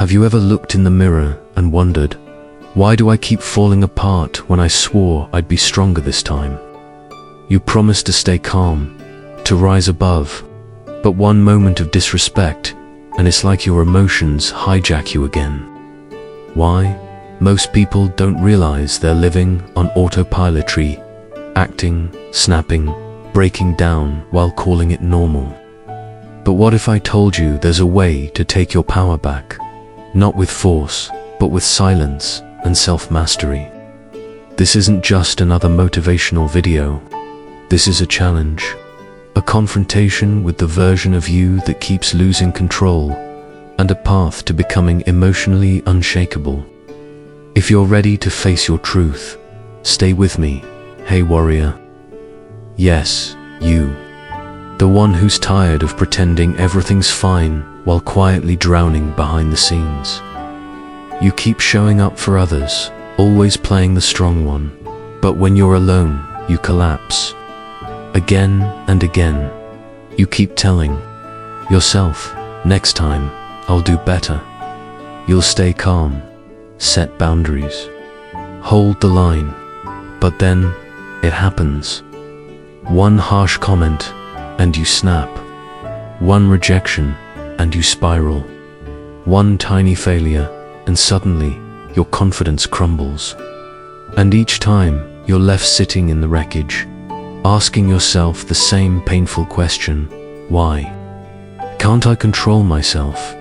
Have you ever looked in the mirror and wondered, why do I keep falling apart when I swore I'd be stronger this time? You promised to stay calm, to rise above, but one moment of disrespect, and it's like your emotions hijack you again. Why? Most people don't realize they're living on autopilotry, acting, snapping, breaking down while calling it normal. But what if I told you there's a way to take your power back? Not with force, but with silence and self-mastery. This isn't just another motivational video. This is a challenge, a confrontation with the version of you that keeps losing control, and a path to becoming emotionally unshakable. If you're ready to face your truth, stay with me, hey warrior. Yes, you. The one who's tired of pretending everything's fine while quietly drowning behind the scenes. You keep showing up for others, always playing the strong one, but when you're alone, you collapse. Again and again, you keep telling yourself, next time, I'll do better. You'll stay calm, set boundaries, hold the line, but then it happens. One harsh comment and you snap. One rejection and you spiral. One tiny failure and suddenly your confidence crumbles. And each time you're left sitting in the wreckage, asking yourself the same painful question, why? Can't I control myself?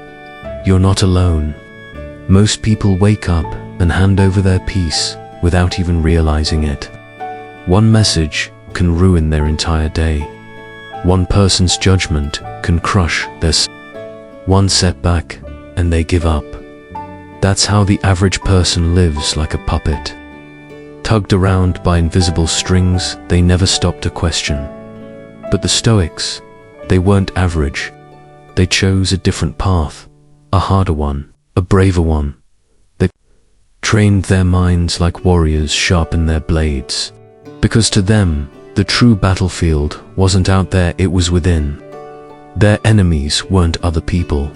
You're not alone. Most people wake up and hand over their peace without even realizing it. One message can ruin their entire day. One person's judgment can crush their one setback and they give up. That's how the average person lives, like a puppet, tugged around by invisible strings they never stop to question. But the Stoics, they weren't average. They chose a different path, a harder one, a braver one. They trained their minds like warriors sharpen their blades, because to them, the true battlefield wasn't out there, it was within. Their enemies weren't other people.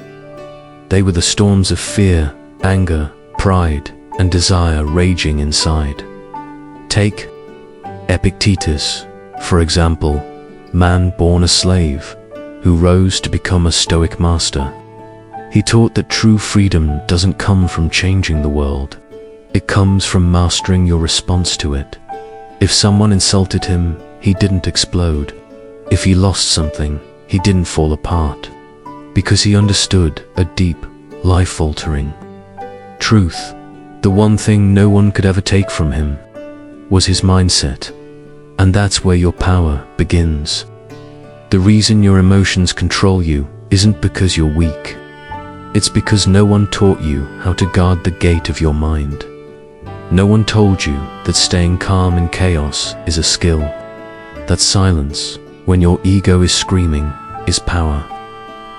They were the storms of fear, anger, pride, and desire raging inside. Take Epictetus, for example, man born a slave, who rose to become a Stoic master. He taught that true freedom doesn't come from changing the world. It comes from mastering your response to it. If someone insulted him, he didn't explode. If he lost something, he didn't fall apart. Because he understood a deep, life-altering truth. The one thing no one could ever take from him was his mindset. And that's where your power begins. The reason your emotions control you isn't because you're weak. It's because no one taught you how to guard the gate of your mind. No one told you that staying calm in chaos is a skill. That silence, when your ego is screaming, is power.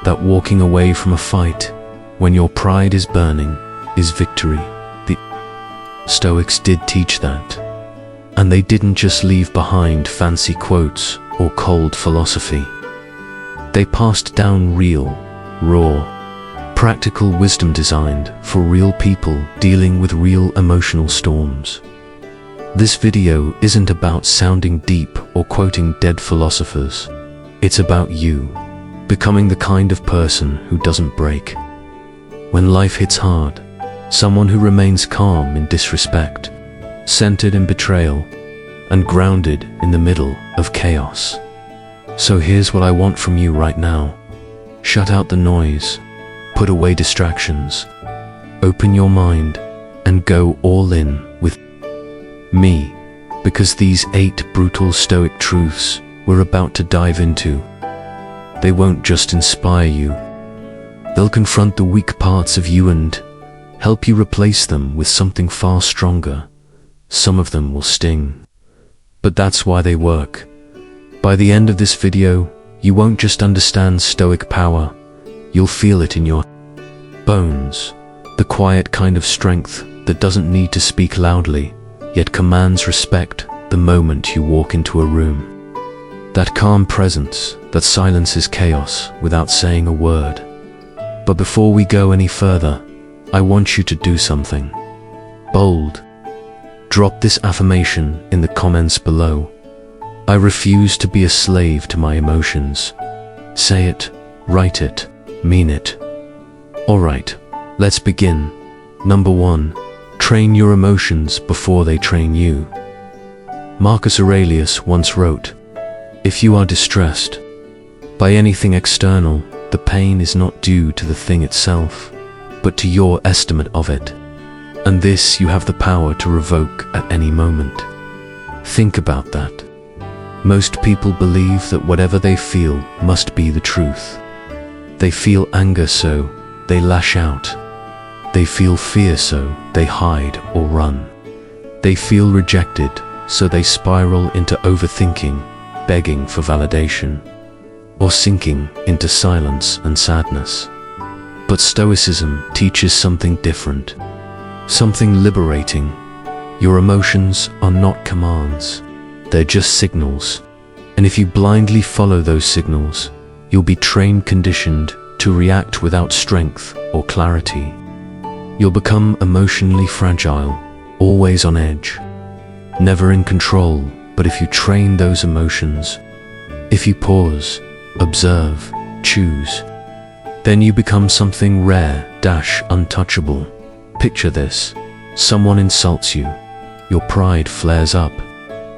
That walking away from a fight, when your pride is burning, is victory. The Stoics did teach that. And they didn't just leave behind fancy quotes or cold philosophy. They passed down real, raw, practical wisdom designed for real people dealing with real emotional storms. This video isn't about sounding deep or quoting dead philosophers. It's about you, becoming the kind of person who doesn't break when life hits hard, someone who remains calm in disrespect, centered in betrayal, and grounded in the middle of chaos. So here's what I want from you right now. Shut out the noise, put away distractions, open your mind, and go all in with me, because these 8 brutal Stoic truths we're about to dive into, they won't just inspire you. They'll confront the weak parts of you and help you replace them with something far stronger. Some of them will sting, but that's why they work. By the end of this video, you won't just understand Stoic power, you'll feel it in your bones. The quiet kind of strength that doesn't need to speak loudly, yet commands respect the moment you walk into a room. That calm presence that silences chaos without saying a word. But before we go any further, I want you to do something bold. Drop this affirmation in the comments below. I refuse to be a slave to my emotions. Say it, write it, mean it. Alright, let's begin. Number 1. Train your emotions before they train you. Marcus Aurelius once wrote, "If you are distressed by anything external, the pain is not due to the thing itself, but to your estimate of it. And this you have the power to revoke at any moment." Think about that. Most people believe that whatever they feel must be the truth. They feel anger, so they lash out. They feel fear, so they hide or run. They feel rejected, so they spiral into overthinking, begging for validation, or sinking into silence and sadness. But Stoicism teaches something different, something liberating. Your emotions are not commands, they're just signals. And if you blindly follow those signals, you'll be conditioned to react without strength or clarity. You'll become emotionally fragile, always on edge, never in control. But if you train those emotions, if you pause, observe, choose, then you become something rare, untouchable. Picture this. Someone insults you. Your pride flares up.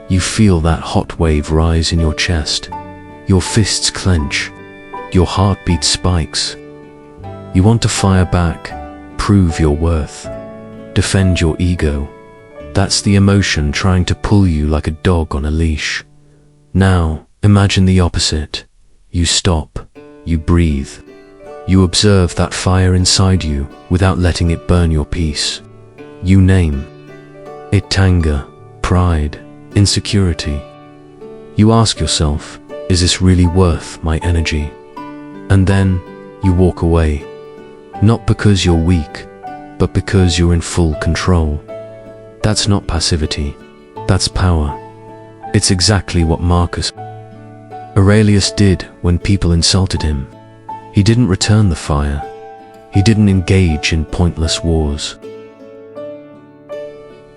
You feel that hot wave rise in your chest. Your fists clench. Your heartbeat spikes. You want to fire back, prove your worth, defend your ego. That's the emotion trying to pull you like a dog on a leash. Now, imagine the opposite. You stop, you breathe. You observe that fire inside you without letting it burn your peace. You name it: anger, pride, insecurity. You ask yourself, is this really worth my energy? And then you walk away. Not because you're weak, but because you're in full control. That's not passivity, that's power. It's exactly what Marcus Aurelius did when people insulted him. He didn't return the fire. He didn't engage in pointless wars.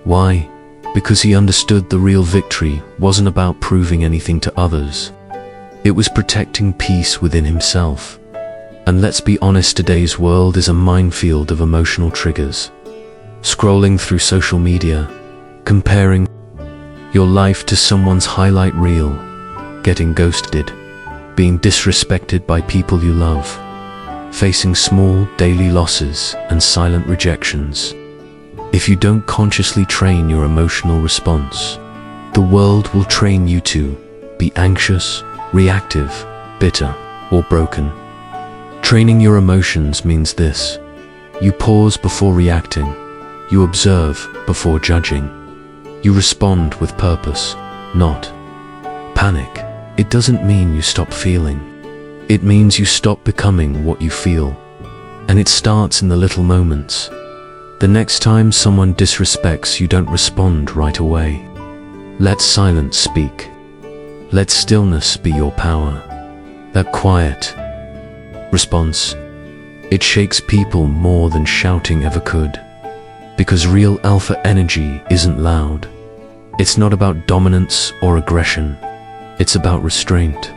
Why? Because he understood the real victory wasn't about proving anything to others. It was protecting peace within himself. And let's be honest, today's world is a minefield of emotional triggers. Scrolling through social media, comparing your life to someone's highlight reel, getting ghosted, being disrespected by people you love, facing small daily losses and silent rejections. If you don't consciously train your emotional response, the world will train you to be anxious, reactive, bitter, or broken. Training your emotions means this: you pause before reacting, you observe before judging, you respond with purpose, not panic. It doesn't mean you stop feeling. It means you stop becoming what you feel. And it starts in the little moments. The next time someone disrespects you, don't respond right away. Let silence speak. Let stillness be your power. That quiet response, it shakes people more than shouting ever could. Because real alpha energy isn't loud. It's not about dominance or aggression. It's about restraint.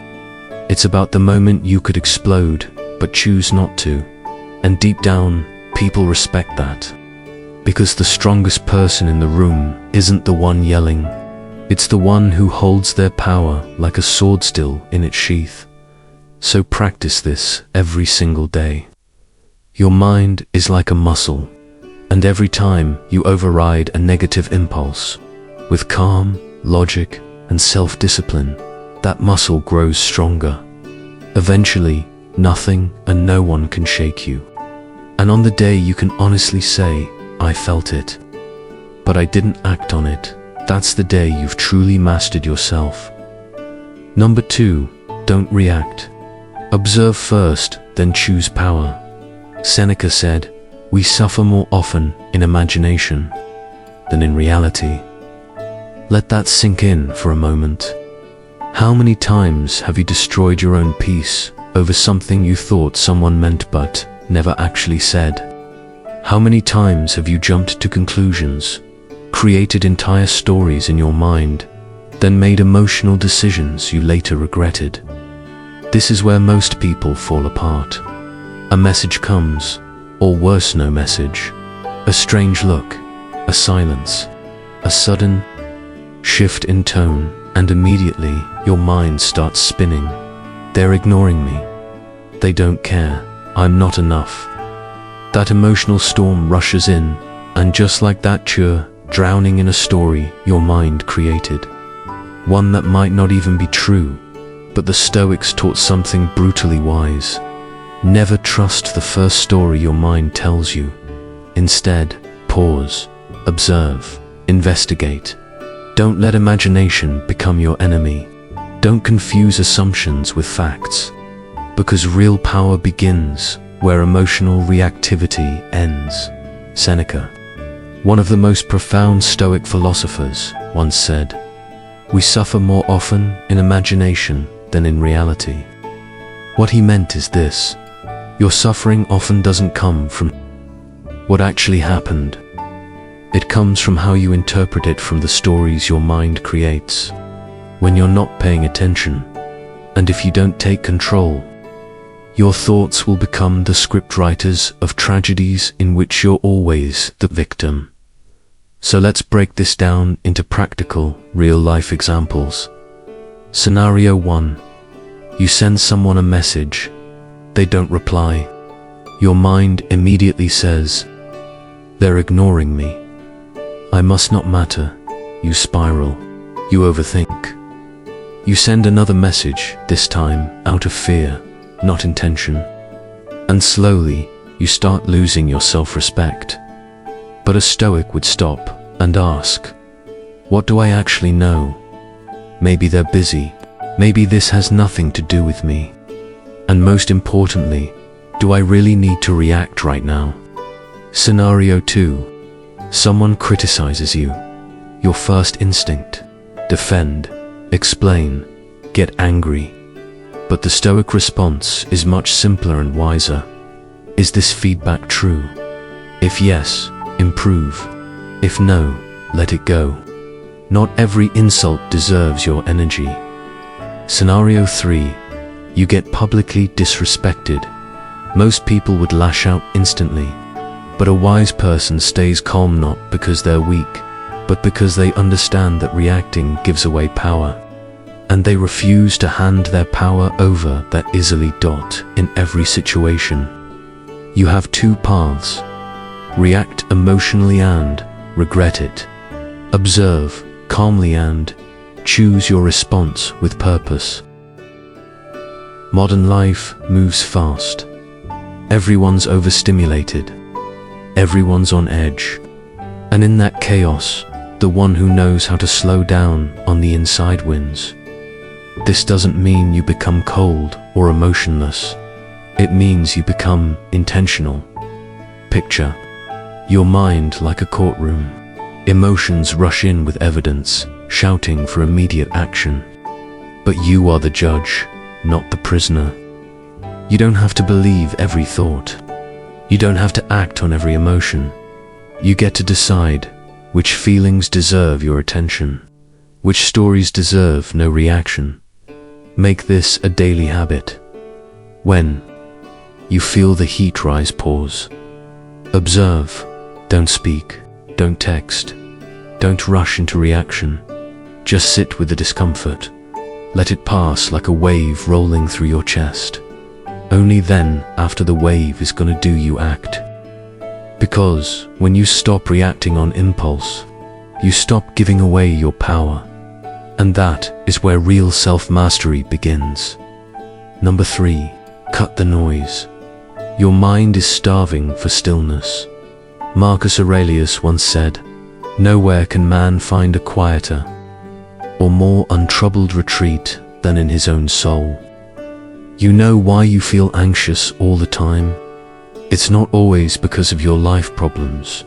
It's about the moment you could explode, but choose not to. And deep down, people respect that. Because the strongest person in the room isn't the one yelling. It's the one who holds their power like a sword still in its sheath. So practice this every single day. Your mind is like a muscle, and every time you override a negative impulse, with calm, logic, and self-discipline, that muscle grows stronger. Eventually, nothing and no one can shake you. And on the day you can honestly say, I felt it, but I didn't act on it, that's the day you've truly mastered yourself. Number 2, don't react. Observe first, then choose power. Seneca said, we suffer more often in imagination than in reality. Let that sink in for a moment. How many times have you destroyed your own peace over something you thought someone meant but never actually said? How many times have you jumped to conclusions, created entire stories in your mind, then made emotional decisions you later regretted? This is where most people fall apart. A message comes, or worse, no message. A strange look, a silence, a sudden shift in tone, and immediately your mind starts spinning. They're ignoring me. They don't care. I'm not enough. That emotional storm rushes in, and just like that, you're drowning in a story your mind created. One that might not even be true, but the Stoics taught something brutally wise. Never trust the first story your mind tells you. Instead, pause, observe, investigate. Don't let imagination become your enemy. Don't confuse assumptions with facts, because real power begins where emotional reactivity ends. Seneca, one of the most profound Stoic philosophers, once said, "We suffer more often in imagination than in reality." What he meant is this: your suffering often doesn't come from what actually happened. It comes from how you interpret it from the stories your mind creates. When you're not paying attention, and if you don't take control, your thoughts will become the scriptwriters of tragedies in which you're always the victim. So let's break this down into practical, real-life examples. Scenario 1. You send someone a message. They don't reply. Your mind immediately says, "They're ignoring me. I must not matter." You spiral. You overthink. You send another message, this time out of fear, not intention. And slowly, you start losing your self-respect. But a Stoic would stop and ask, what do I actually know? Maybe they're busy. Maybe this has nothing to do with me. And most importantly, do I really need to react right now? Scenario 2. Someone criticizes you. Your first instinct: defend, explain, get angry. But the Stoic response is much simpler and wiser. Is this feedback true? If yes, improve. If no, let it go. Not every insult deserves your energy. Scenario 3. You get publicly disrespected. Most people would lash out instantly, but a wise person stays calm not because they're weak, but because they understand that reacting gives away power. And they refuse to hand their power over that easily. In every situation, you have two paths: react emotionally and regret it. Observe calmly and choose your response with purpose. Modern life moves fast. Everyone's overstimulated. Everyone's on edge. And in that chaos, the one who knows how to slow down on the inside wins. This doesn't mean you become cold or emotionless. It means you become intentional. Picture your mind like a courtroom. Emotions rush in with evidence, shouting for immediate action. But you are the judge, not the prisoner. You don't have to believe every thought. You don't have to act on every emotion. You get to decide which feelings deserve your attention, which stories deserve no reaction. Make this a daily habit. When you feel the heat rise, pause. Observe. Don't speak. Don't text. Don't rush into reaction. Just sit with the discomfort. Let it pass like a wave rolling through your chest. Only then, after the wave is gonna do, you act. Because when you stop reacting on impulse, you stop giving away your power. And that is where real self-mastery begins. Number 3, cut the noise. Your mind is starving for stillness. Marcus Aurelius once said, "Nowhere can man find a quieter or more untroubled retreat than in his own soul." You know why you feel anxious all the time? It's not always because of your life problems.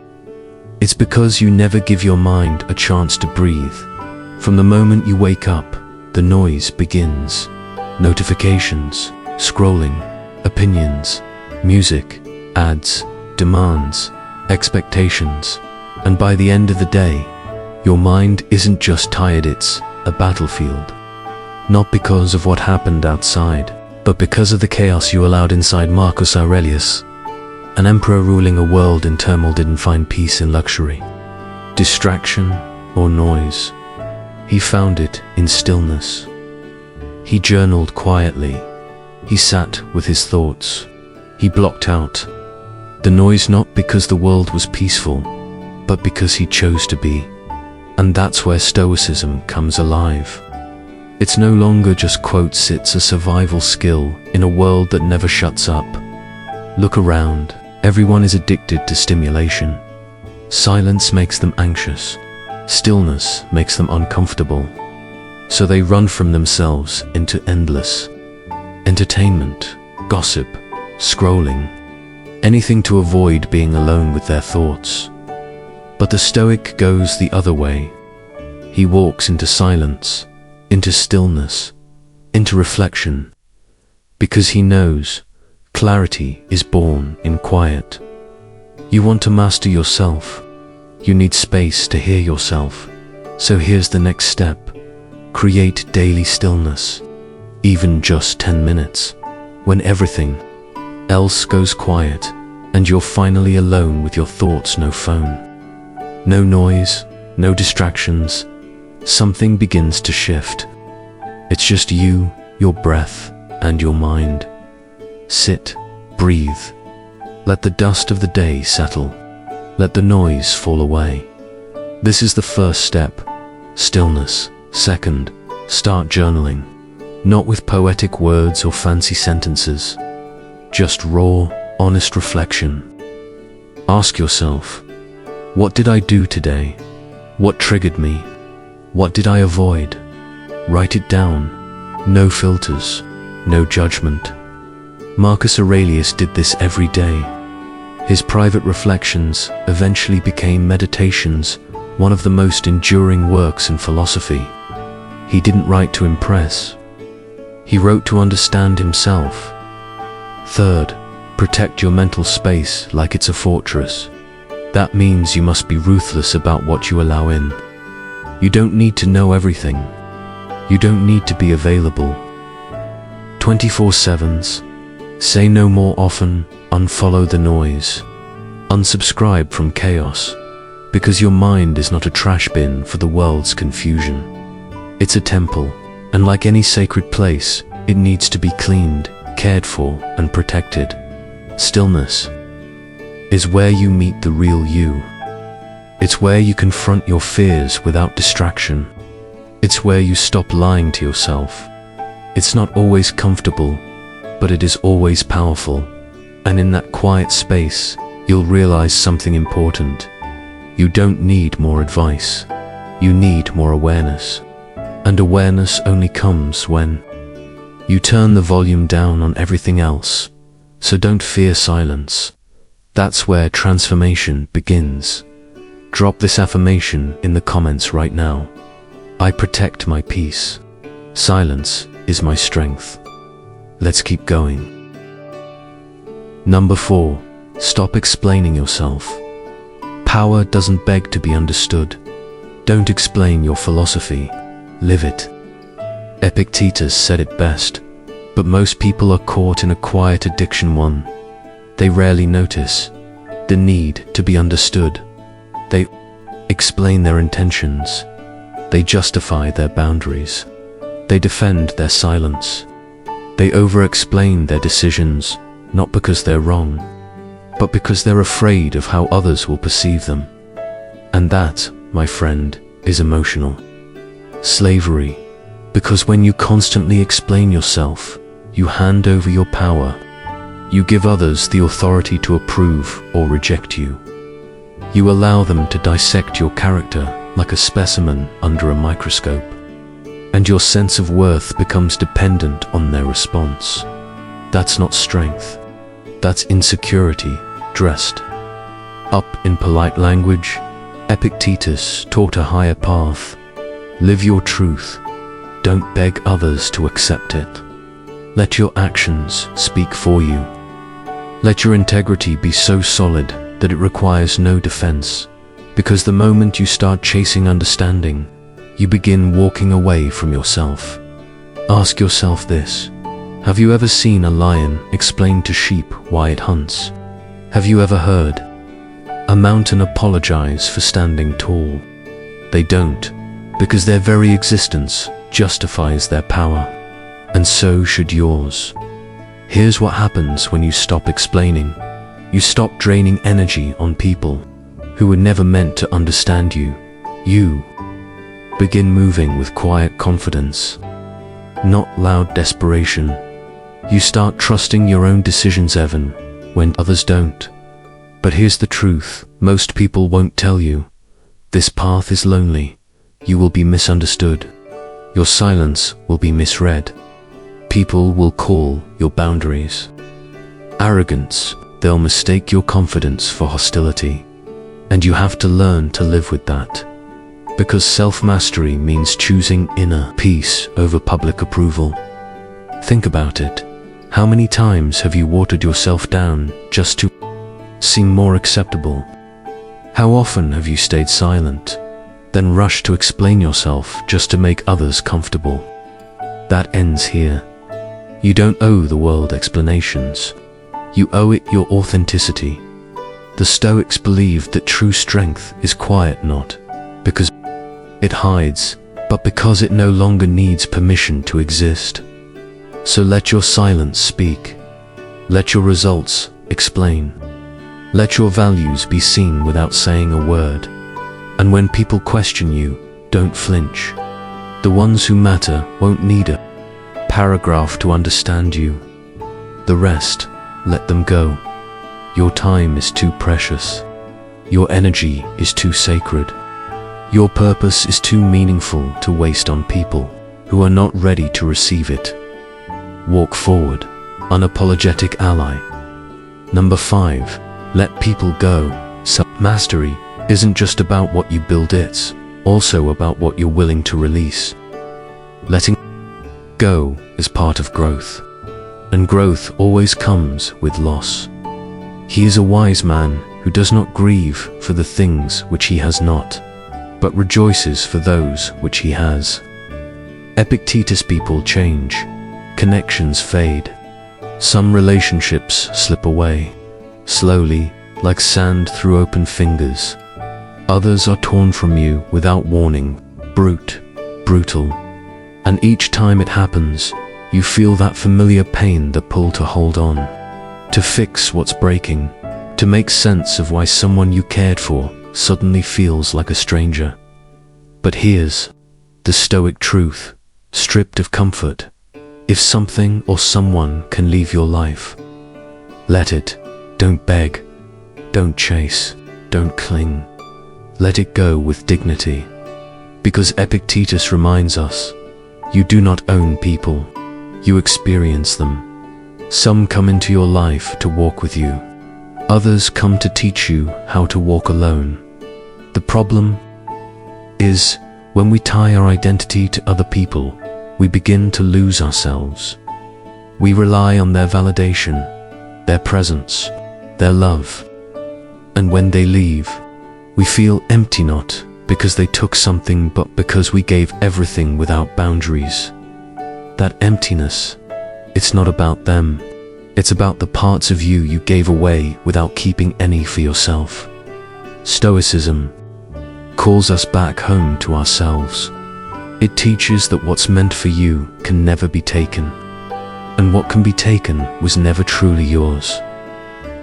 It's because you never give your mind a chance to breathe. From the moment you wake up, the noise begins. Notifications, scrolling, opinions, music, ads, demands. expectations, and by the end of the day, your mind isn't just tired, it's a battlefield. Not because of what happened outside, but because of the chaos you allowed inside. Marcus Aurelius, an emperor ruling a world in turmoil, didn't find peace in luxury, distraction, or noise. He found it in stillness. He journaled quietly. He sat with his thoughts. He blocked out the noise, not because the world was peaceful, but because he chose to be. And that's where Stoicism comes alive. It's no longer just quotes, it's a survival skill in a world that never shuts up. Look around, everyone is addicted to stimulation. Silence makes them anxious. Stillness makes them uncomfortable. So they run from themselves into endless entertainment, gossip, scrolling, anything to avoid being alone with their thoughts. But the Stoic goes the other way. He walks into silence, into stillness, into reflection, because he knows clarity is born in quiet. You want to master yourself. You need space to hear yourself. So here's the next step. Create daily stillness, even just 10 minutes, when everything else goes quiet and you're finally alone with your thoughts. No phone, no noise, no distractions. Something begins to shift. It's just you, your breath, and your mind. Sit, breathe. Let the dust of the day settle. Let the noise fall away. This is the first step. Stillness. Second, start journaling. Not with poetic words or fancy sentences. Just raw, honest reflection. Ask yourself, what did I do today? What triggered me? What did I avoid? Write it down. No filters, no judgment. Marcus Aurelius did this every day. His private reflections eventually became meditations, one of the most enduring works in philosophy. He didn't write to impress. He wrote to understand himself. Third, protect your mental space like it's a fortress. That means you must be ruthless about what you allow in. You don't need to know everything. You don't need to be available 24/7. Say no more often. Unfollow the noise. Unsubscribe from chaos, because your mind is not a trash bin for the world's confusion. It's a temple, and like any sacred place, it needs to be cleaned, cared for, and protected. Stillness is where you meet the real you. It's where you confront your fears without distraction. It's where you stop lying to yourself. It's not always comfortable, but it is always powerful. And in that quiet space, you'll realize something important. You don't need more advice. You need more awareness. And awareness only comes when you turn the volume down on everything else. So don't fear silence. That's where transformation begins. Drop this affirmation in the comments right now. I protect my peace. Silence is my strength. Let's keep going. Number 4, stop explaining yourself. Power doesn't beg to be understood. Don't explain your philosophy. Live it. Epictetus said it best, but most people are caught in a quiet addiction. 1. They rarely notice the need to be understood. They explain their intentions. They justify their boundaries. They defend their silence. They over-explain their decisions, not because they're wrong, but because they're afraid of how others will perceive them. And that, my friend, is emotional slavery, because when you constantly explain yourself, you hand over your power. You give others the authority to approve or reject you. You allow them to dissect your character like a specimen under a microscope, and your sense of worth becomes dependent on their response. That's not strength. That's insecurity dressed up in polite language. Epictetus taught a higher path. Live your truth. Don't beg others to accept it. Let your actions speak for you. Let your integrity be so solid that it requires no defense, because the moment you start chasing understanding, you begin walking away from yourself. Ask yourself this: have you ever seen a lion explain to sheep why it hunts? Have you ever heard a mountain apologize for standing tall? They don't, because their very existence justifies their power, and so should yours. Here's what happens when you stop explaining. You stop draining energy on people who were never meant to understand you. You begin moving with quiet confidence, not loud desperation. You start trusting your own decisions even when others don't. But here's the truth: most people won't tell you. This path is lonely. You will be misunderstood. Your silence will be misread. People will call your boundaries arrogance. They'll mistake your confidence for hostility. And you have to learn to live with that. Because self-mastery means choosing inner peace over public approval. Think about it. How many times have you watered yourself down just to seem more acceptable? How often have you stayed silent, then rushed to explain yourself just to make others comfortable? That ends here. You don't owe the world explanations. You owe it your authenticity. The Stoics believed that true strength is quiet, not because it hides, but because it no longer needs permission to exist. So let your silence speak. Let your results explain. Let your values be seen without saying a word. And when people question you, don't flinch. The ones who matter won't need a paragraph to understand you. The rest, let them go. Your time is too precious. Your energy is too sacred. Your purpose is too meaningful to waste on people who are not ready to receive it. Walk forward, unapologetic ally. Number 5, let people go. Self-mastery isn't just about what you build, it's also about what you're willing to release. Letting go is part of growth, and growth always comes with loss. He is a wise man who does not grieve for the things which he has not, but rejoices for those which he has. Epictetus: people change, connections fade. Some relationships slip away, slowly, like sand through open fingers. Others are torn from you without warning, brutal. And each time it happens, you feel that familiar pain, the pull to hold on, to fix what's breaking, to make sense of why someone you cared for suddenly feels like a stranger. But here's the Stoic truth, stripped of comfort. If something or someone can leave your life, let it. Don't beg, don't chase, don't cling. Let it go with dignity. Because Epictetus reminds us, you do not own people, you experience them. Some come into your life to walk with you. Others come to teach you how to walk alone. The problem is, when we tie our identity to other people, we begin to lose ourselves. We rely on their validation, their presence, their love. And when they leave, we feel empty, not because they took something, but because we gave everything without boundaries. That emptiness, it's not about them. It's about the parts of you you gave away without keeping any for yourself. Stoicism calls us back home to ourselves. It teaches that what's meant for you can never be taken, and what can be taken was never truly yours.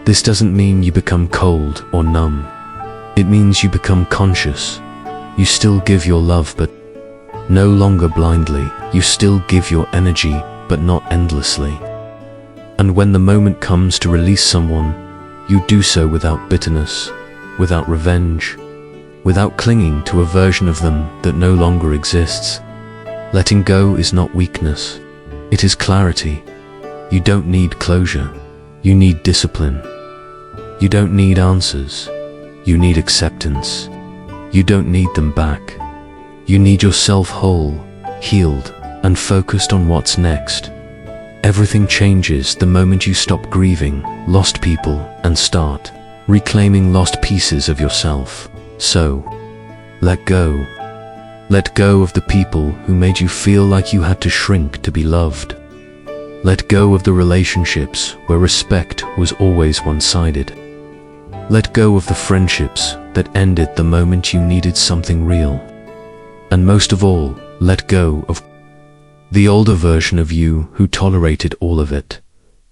This doesn't mean you become cold or numb. It means you become conscious. You still give your love, but no longer blindly. You still give your energy, but not endlessly. And when the moment comes to release someone, you do so without bitterness, without revenge, without clinging to a version of them that no longer exists. Letting go is not weakness, it is clarity. You don't need closure, you need discipline. You don't need answers, you need acceptance. You don't need them back. You need yourself whole, healed, and focused on what's next. Everything changes the moment you stop grieving lost people and start reclaiming lost pieces of yourself. So, let go. Let go of the people who made you feel like you had to shrink to be loved. Let go of the relationships where respect was always one-sided. Let go of the friendships that ended the moment you needed something real. And most of all, let go of the older version of you who tolerated all of it.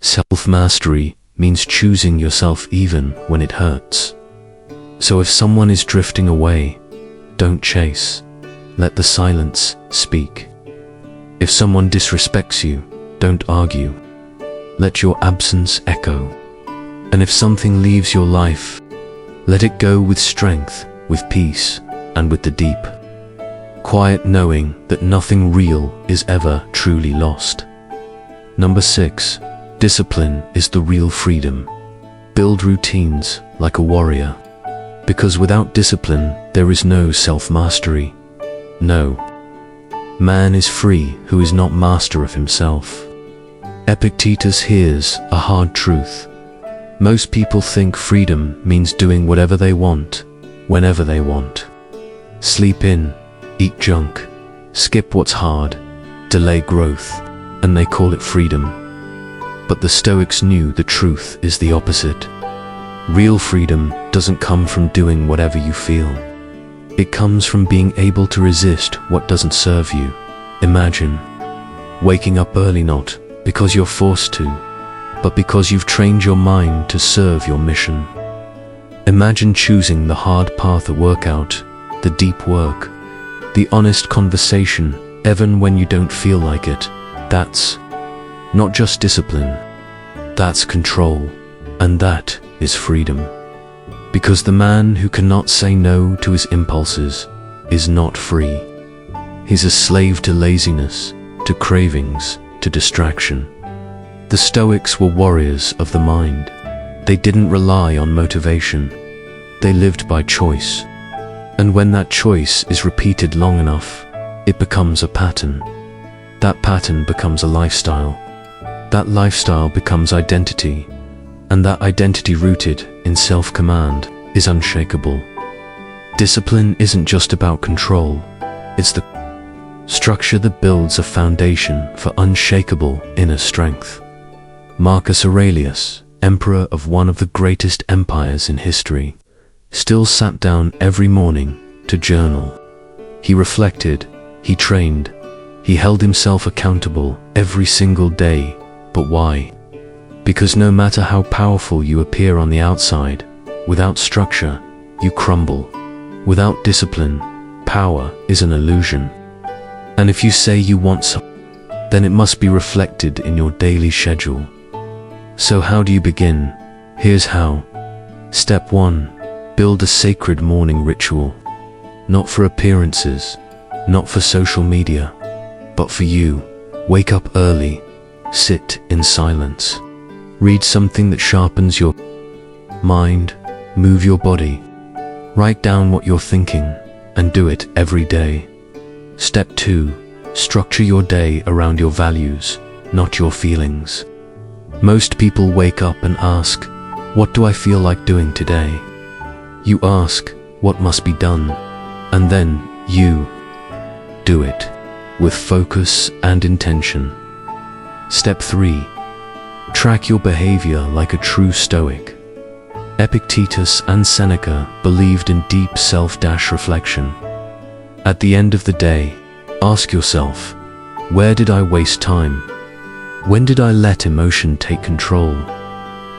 Self-mastery means choosing yourself even when it hurts. So if someone is drifting away, don't chase. Let the silence speak. If someone disrespects you, don't argue. Let your absence echo. And if something leaves your life, let it go with strength, with peace, and with the deep, quiet knowing that nothing real is ever truly lost. Number 6. Discipline is the real freedom. Build routines like a warrior. Because without discipline, there is no self-mastery. No. Man is free who is not master of himself. Epictetus hears a hard truth. Most people think freedom means doing whatever they want, whenever they want. Sleep in, eat junk, skip what's hard, delay growth, and they call it freedom. But the Stoics knew the truth is the opposite. Real freedom doesn't come from doing whatever you feel. It comes from being able to resist what doesn't serve you. Imagine waking up early not because you're forced to, but because you've trained your mind to serve your mission. Imagine choosing the hard path at workout, the deep work, the honest conversation, even when you don't feel like it. That's not just discipline, that's control, and that is freedom. Because the man who cannot say no to his impulses is not free. He's a slave to laziness, to cravings, to distraction. The Stoics were warriors of the mind. They didn't rely on motivation. They lived by choice. And when that choice is repeated long enough, it becomes a pattern. That pattern becomes a lifestyle. That lifestyle becomes identity. And that identity rooted in self-command is unshakable. Discipline isn't just about control. It's the structure that builds a foundation for unshakable inner strength. Marcus Aurelius, emperor of one of the greatest empires in history, still sat down every morning to journal. He reflected, he trained, he held himself accountable every single day. But why? Because no matter how powerful you appear on the outside, without structure, you crumble. Without discipline, power is an illusion. And if you say you want something, then it must be reflected in your daily schedule. So how do you begin? Here's how. Step 1. Build a sacred morning ritual. Not for appearances, not for social media, but for you. Wake up early, sit in silence. Read something that sharpens your mind, move your body. Write down what you're thinking, and do it every day. Step 2. Structure your day around your values, not your feelings. Most people wake up and ask, what do I feel like doing today? You ask, what must be done? And then, you do it, with focus and intention. Step 3. Track your behavior like a true Stoic. Epictetus and Seneca believed in deep self-reflection. At the end of the day, ask yourself, where did I waste time? When did I let emotion take control?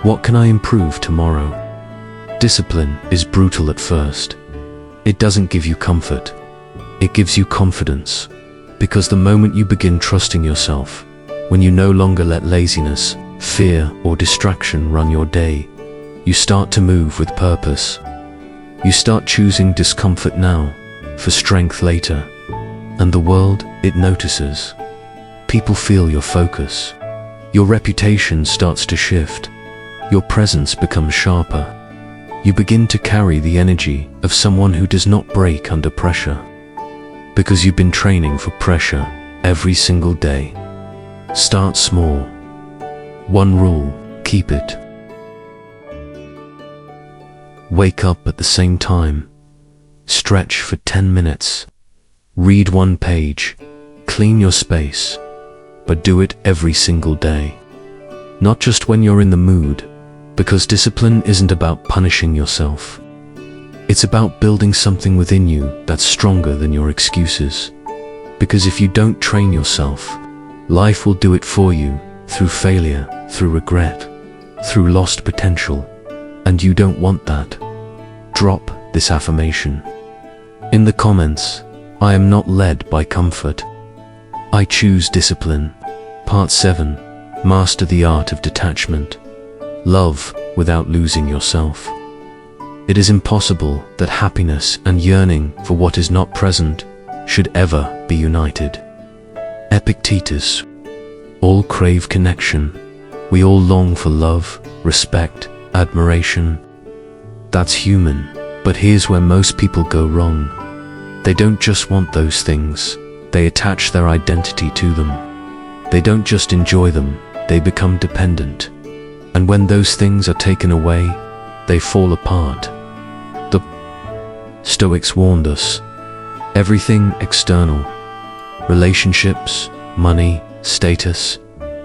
What can I improve tomorrow? Discipline is brutal at first. It doesn't give you comfort. It gives you confidence. Because the moment you begin trusting yourself, when you no longer let laziness, fear, or distraction run your day, you start to move with purpose. You start choosing discomfort now for strength later. And the world, it notices. People feel your focus. Your reputation starts to shift. Your presence becomes sharper. You begin to carry the energy of someone who does not break under pressure. Because you've been training for pressure every single day. Start small. One rule, keep it. Wake up at the same time. Stretch for 10 minutes. Read 1 page. Clean your space. But do it every single day. Not just when you're in the mood, because discipline isn't about punishing yourself. It's about building something within you that's stronger than your excuses. Because if you don't train yourself, life will do it for you through failure, through regret, through lost potential, and you don't want that. Drop this affirmation. In the comments, I am not led by comfort. I choose discipline. Part 7. Master the art of detachment. Love without losing yourself. It is impossible that happiness and yearning for what is not present should ever be united. Epictetus. All crave connection. We all long for love, respect, admiration. That's human, but here's where most people go wrong. They don't just want those things, they attach their identity to them. They don't just enjoy them, they become dependent. And when those things are taken away, they fall apart. The Stoics warned us, everything external, relationships, money, status,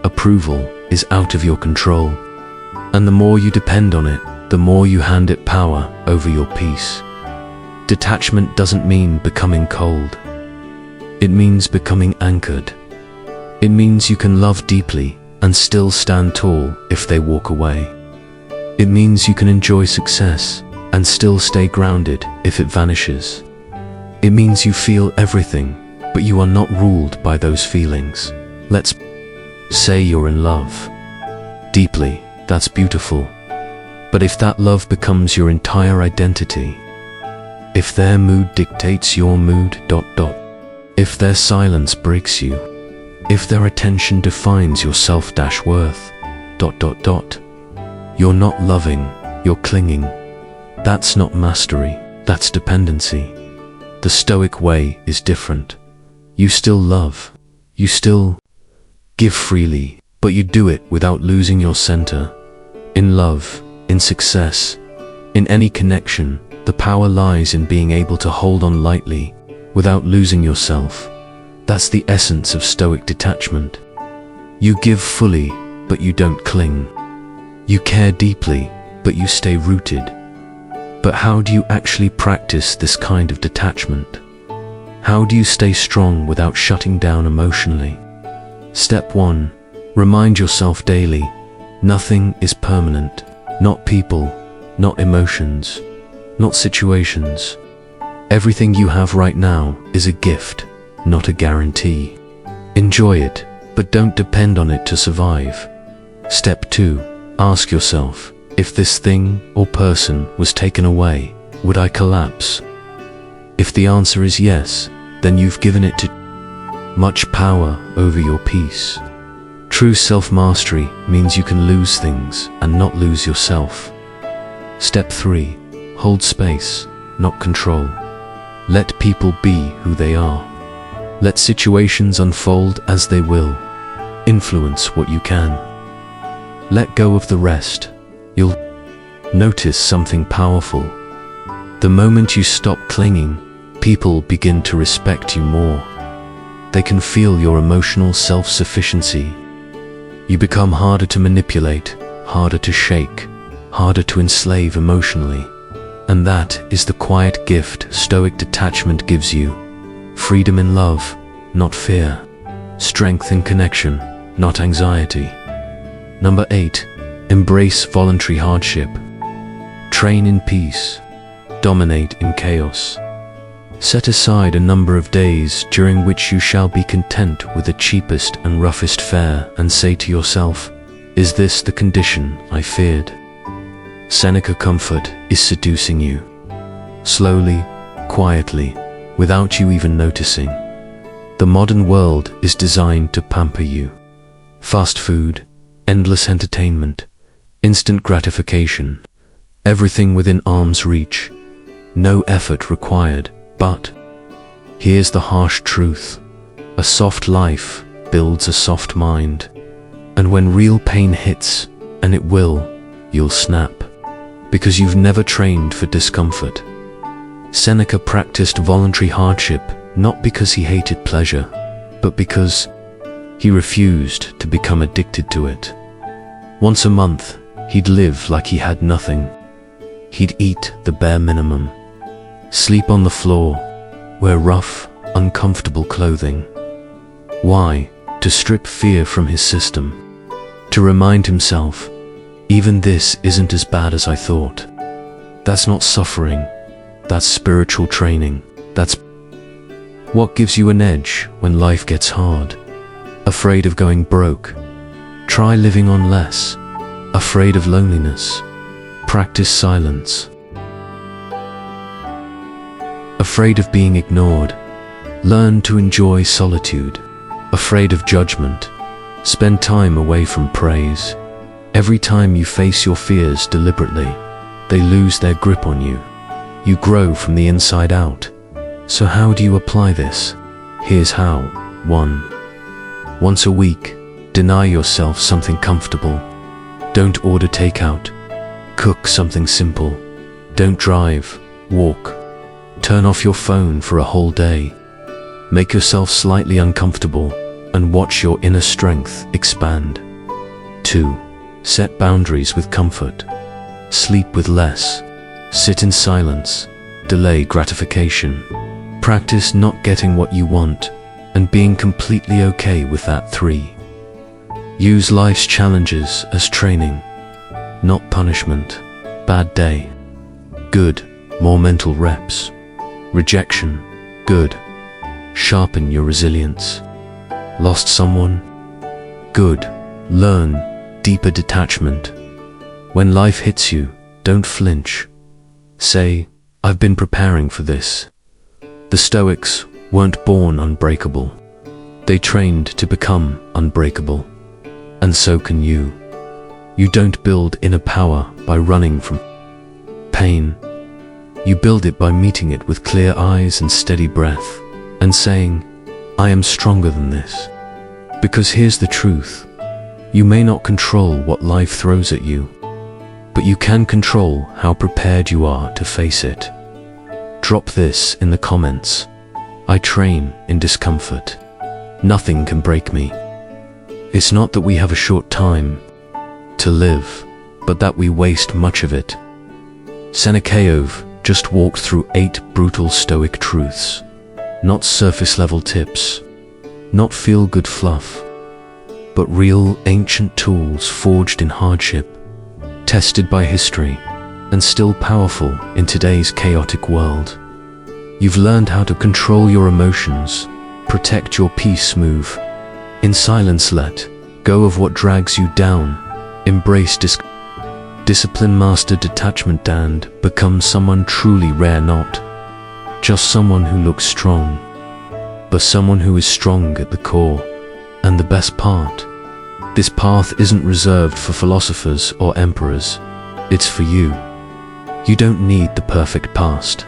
approval is out of your control. And the more you depend on it, the more you hand it power over your peace. Detachment doesn't mean becoming cold. It means becoming anchored. It means you can love deeply and still stand tall if they walk away. It means you can enjoy success and still stay grounded if it vanishes. It means you feel everything, but you are not ruled by those feelings. Let's say you're in love. Deeply, that's beautiful. But if that love becomes your entire identity, if their mood dictates your mood, if their silence breaks you, if their attention defines your self-worth, you're not loving, you're clinging. That's not mastery, that's dependency. The Stoic way is different. You still love, you still give freely, but you do it without losing your center. In love, in success, in any connection, the power lies in being able to hold on lightly without losing yourself. That's the essence of Stoic detachment. You give fully, but you don't cling. You care deeply, but you stay rooted. But how do you actually practice this kind of detachment? How do you stay strong without shutting down emotionally? Step 1. Remind yourself daily, nothing is permanent. Not people, not emotions, not situations. Everything you have right now is a gift, not a guarantee. Enjoy it, but don't depend on it to survive. Step 2. Ask yourself, if this thing or person was taken away, would I collapse? If the answer is yes, then you've given it much power over your peace. True self-mastery means you can lose things and not lose yourself. Step 3. Hold space, not control. Let people be who they are. Let situations unfold as they will. Influence what you can. Let go of the rest. You'll notice something powerful. The moment you stop clinging, people begin to respect you more. They can feel your emotional self-sufficiency. You become harder to manipulate, harder to shake, harder to enslave emotionally. And that is the quiet gift Stoic detachment gives you. Freedom in love, not fear. Strength in connection, not anxiety. Number 8. Embrace voluntary hardship. Train in peace. Dominate in chaos. Set aside a number of days during which you shall be content with the cheapest and roughest fare and say to yourself, is this the condition I feared? Seneca comfort is seducing you. Slowly, quietly, without you even noticing. The modern world is designed to pamper you. Fast food, endless entertainment, instant gratification, everything within arm's reach. No effort required. But here's the harsh truth. A soft life builds a soft mind. And when real pain hits, and it will, you'll snap. Because you've never trained for discomfort. Seneca practiced voluntary hardship not because he hated pleasure, but because he refused to become addicted to it. Once a month, he'd live like he had nothing. He'd eat the bare minimum, sleep on the floor, wear rough, uncomfortable clothing. Why? To strip fear from his system. To remind himself, even this isn't as bad as I thought. That's not suffering. That's spiritual training. That's what gives you an edge when life gets hard. Afraid of going broke? Try living on less. Afraid of loneliness? Practice silence. Afraid of being ignored? Learn to enjoy solitude. Afraid of judgment? Spend time away from praise. Every time you face your fears deliberately, they lose their grip on you. You grow from the inside out. So how do you apply this? Here's how. 1. Once a week, deny yourself something comfortable. Don't order takeout. Cook something simple. Don't drive, walk. Turn off your phone for a whole day. Make yourself slightly uncomfortable and watch your inner strength expand. 2. Set boundaries with comfort. Sleep with less. Sit in silence. Delay gratification. Practice not getting what you want and being completely okay with that. 3. Use life's challenges as training, not punishment. Bad day. Good. More mental reps. Rejection. Good. Sharpen your resilience. Lost someone? Good. Learn deeper detachment. When life hits you, don't flinch. Say, I've been preparing for this. The Stoics weren't born unbreakable. They trained to become unbreakable. And so can you. You don't build inner power by running from pain. You build it by meeting it with clear eyes and steady breath, and saying, I am stronger than this. Because here's the truth. You may not control what life throws at you, but you can control how prepared you are to face it. Drop this in the comments. I train in discomfort. Nothing can break me. It's not that we have a short time to live, but that we waste much of it. Seneca just walked through 8 brutal Stoic truths. Not surface-level tips, not feel-good fluff, but real ancient tools forged in hardship, tested by history, and still powerful in today's chaotic world. You've learned how to control your emotions, protect your peace, move in silence, let go of what drags you down, embrace discipline, master detachment, and become someone truly rare, not just someone who looks strong, but someone who is strong at the core. And the best part, this path isn't reserved for philosophers or emperors. It's for you. You don't need the perfect past.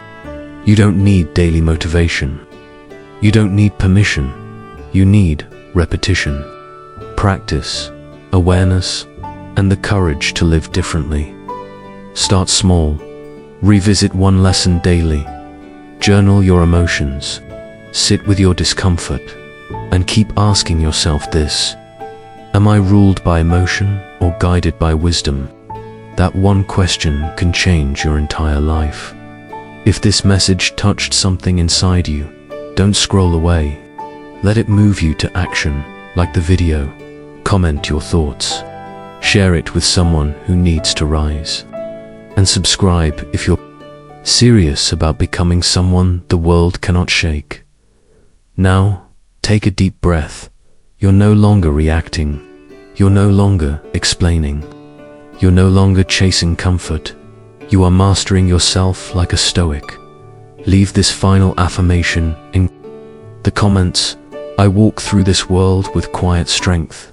You don't need daily motivation. You don't need permission. You need repetition, practice, awareness, and the courage to live differently. Start small. Revisit one lesson daily. Journal your emotions. Sit with your discomfort. And keep asking yourself this: am I ruled by emotion or guided by wisdom? That one question can change your entire life. If this message touched something inside you, don't scroll away. Let it move you to action. Like the video, comment your thoughts, share it with someone who needs to rise, and subscribe if you're serious about becoming someone the world cannot shake. Now, take a deep breath. You're no longer reacting. You're no longer explaining. You're no longer chasing comfort. You are mastering yourself like a Stoic. Leave this final affirmation in the comments. I walk through this world with quiet strength.